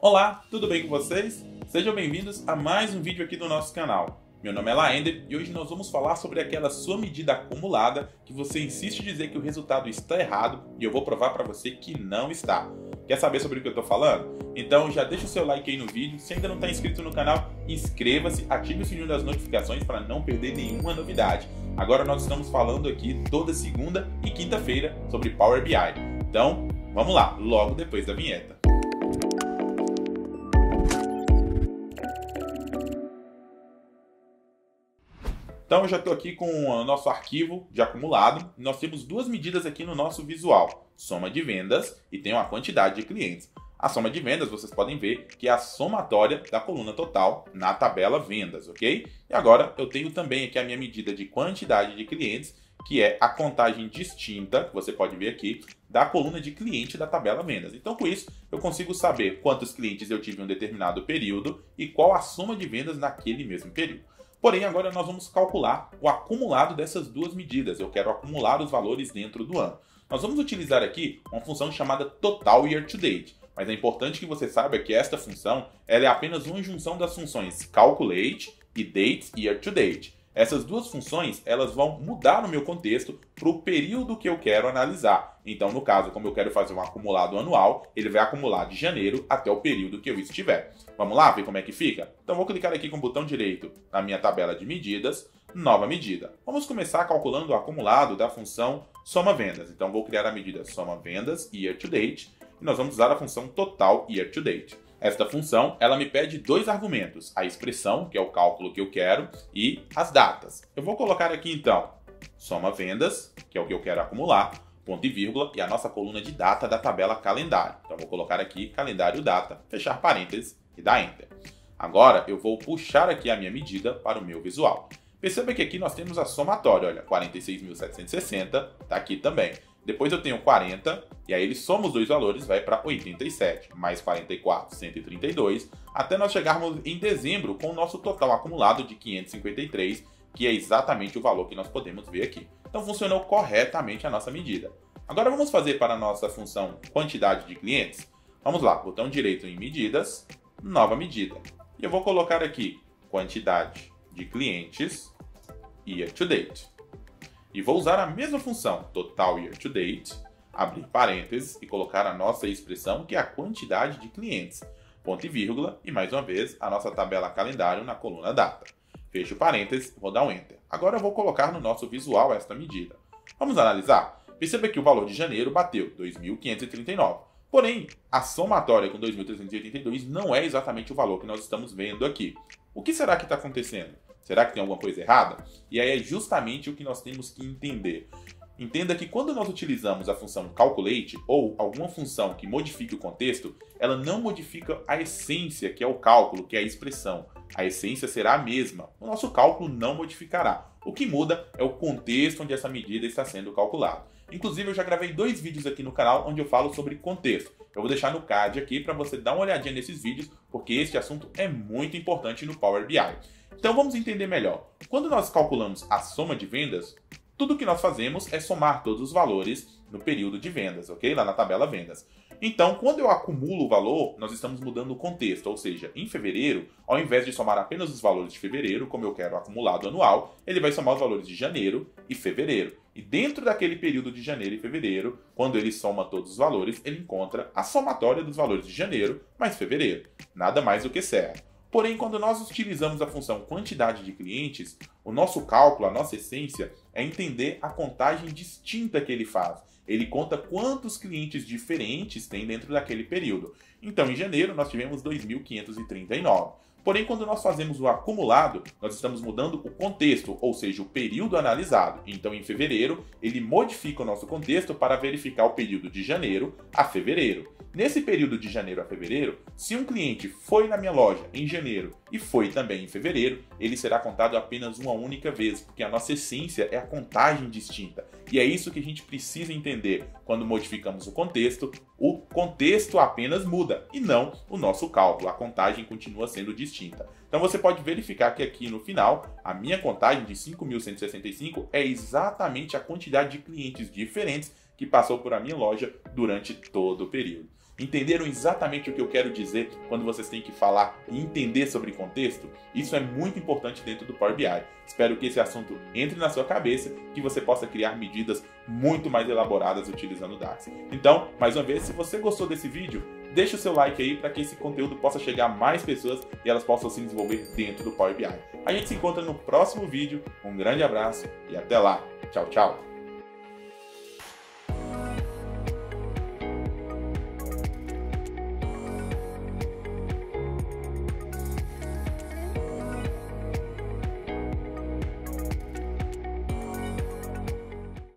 Olá, tudo bem com vocês? Sejam bem-vindos a mais um vídeo aqui do nosso canal. Meu nome é Laender e hoje nós vamos falar sobre aquela sua medida acumulada que você insiste em dizer que o resultado está errado e eu vou provar para você que não está. Quer saber sobre o que eu estou falando? Então já deixa o seu like aí no vídeo, se ainda não está inscrito no canal, inscreva-se, ative o sininho das notificações para não perder nenhuma novidade. Agora nós estamos falando aqui toda segunda e quinta-feira sobre Power BI. Então, vamos lá, logo depois da vinheta. Então eu já estou aqui com o nosso arquivo de acumulado. Nós temos duas medidas aqui no nosso visual. Soma de vendas e tem uma quantidade de clientes. A soma de vendas, vocês podem ver que é a somatória da coluna total na tabela vendas, ok? E agora eu tenho também aqui a minha medida de quantidade de clientes, que é a contagem distinta, que você pode ver aqui, da coluna de cliente da tabela vendas. Então com isso eu consigo saber quantos clientes eu tive em um determinado período e qual a soma de vendas naquele mesmo período. Porém, agora nós vamos calcular o acumulado dessas duas medidas. Eu quero acumular os valores dentro do ano. Nós vamos utilizar aqui uma função chamada Total Year to Date. Mas é importante que você saiba que esta função ela é apenas uma junção das funções Calculate e Date Year to Date. Essas duas funções elas vão mudar no meu contexto para o período que eu quero analisar. Então, no caso, como eu quero fazer um acumulado anual, ele vai acumular de janeiro até o período que eu estiver. Vamos lá ver como é que fica? Então, vou clicar aqui com o botão direito na minha tabela de medidas, nova medida. Vamos começar calculando o acumulado da função soma vendas. Então, vou criar a medida soma vendas year to date e nós vamos usar a função total year to date. Esta função, ela me pede dois argumentos, a expressão, que é o cálculo que eu quero, e as datas. Eu vou colocar aqui então, soma vendas, que é o que eu quero acumular, ponto e vírgula, e a nossa coluna de data da tabela calendário. Então vou colocar aqui calendário data, fechar parênteses e dar Enter. Agora eu vou puxar aqui a minha medida para o meu visual. Perceba que aqui nós temos a somatória, olha, 46.760, está aqui também. Depois eu tenho 40, e aí ele soma os dois valores, vai para 87, mais 44, 132, até nós chegarmos em dezembro com o nosso total acumulado de 553, que é exatamente o valor que nós podemos ver aqui. Então funcionou corretamente a nossa medida. Agora vamos fazer para a nossa função quantidade de clientes? Vamos lá, botão direito em medidas, nova medida. E eu vou colocar aqui quantidade de clientes year to date. E vou usar a mesma função, total year to date, abrir parênteses e colocar a nossa expressão, que é a quantidade de clientes, ponto e vírgula, e mais uma vez a nossa tabela calendário na coluna data. Fecho parênteses, vou dar um Enter. Agora eu vou colocar no nosso visual esta medida. Vamos analisar? Perceba que o valor de janeiro bateu 2.539. Porém, a somatória com 2.382 não é exatamente o valor que nós estamos vendo aqui. O que será que está acontecendo? Será que tem alguma coisa errada? E aí é justamente o que nós temos que entender. Entenda que quando nós utilizamos a função calculate ou alguma função que modifique o contexto, ela não modifica a essência, que é o cálculo, que é a expressão. A essência será a mesma. O nosso cálculo não modificará. O que muda é o contexto onde essa medida está sendo calculada. Inclusive, eu já gravei 2 vídeos aqui no canal onde eu falo sobre contexto. Eu vou deixar no card aqui para você dar uma olhadinha nesses vídeos, porque este assunto é muito importante no Power BI. Então vamos entender melhor. Quando nós calculamos a soma de vendas, tudo que nós fazemos é somar todos os valores no período de vendas, ok? Lá na tabela vendas. Então, quando eu acumulo o valor, nós estamos mudando o contexto, ou seja, em fevereiro, ao invés de somar apenas os valores de fevereiro, como eu quero acumulado anual, ele vai somar os valores de janeiro e fevereiro. E dentro daquele período de janeiro e fevereiro, quando ele soma todos os valores, ele encontra a somatória dos valores de janeiro mais fevereiro. Nada mais do que certo. Porém, quando nós utilizamos a função quantidade de clientes, o nosso cálculo, a nossa essência, é entender a contagem distinta que ele faz. Ele conta quantos clientes diferentes tem dentro daquele período. Então, em janeiro, nós tivemos 2.539. Porém, quando nós fazemos o acumulado, nós estamos mudando o contexto, ou seja, o período analisado. Então, em fevereiro, ele modifica o nosso contexto para verificar o período de janeiro a fevereiro. Nesse período de janeiro a fevereiro, se um cliente foi na minha loja em janeiro e foi também em fevereiro, ele será contado apenas uma única vez, porque a nossa essência é a contagem distinta. E é isso que a gente precisa entender quando modificamos o contexto apenas muda e não o nosso cálculo, a contagem continua sendo distinta. Então você pode verificar que aqui no final, a minha contagem de 5.165 é exatamente a quantidade de clientes diferentes que passou por a minha loja durante todo o período. Entenderam exatamente o que eu quero dizer quando vocês têm que falar e entender sobre contexto? Isso é muito importante dentro do Power BI. Espero que esse assunto entre na sua cabeça, que você possa criar medidas muito mais elaboradas utilizando o DAX. Então, mais uma vez, se você gostou desse vídeo, deixa o seu like aí para que esse conteúdo possa chegar a mais pessoas e elas possam se desenvolver dentro do Power BI. A gente se encontra no próximo vídeo. Um grande abraço e até lá. Tchau, tchau.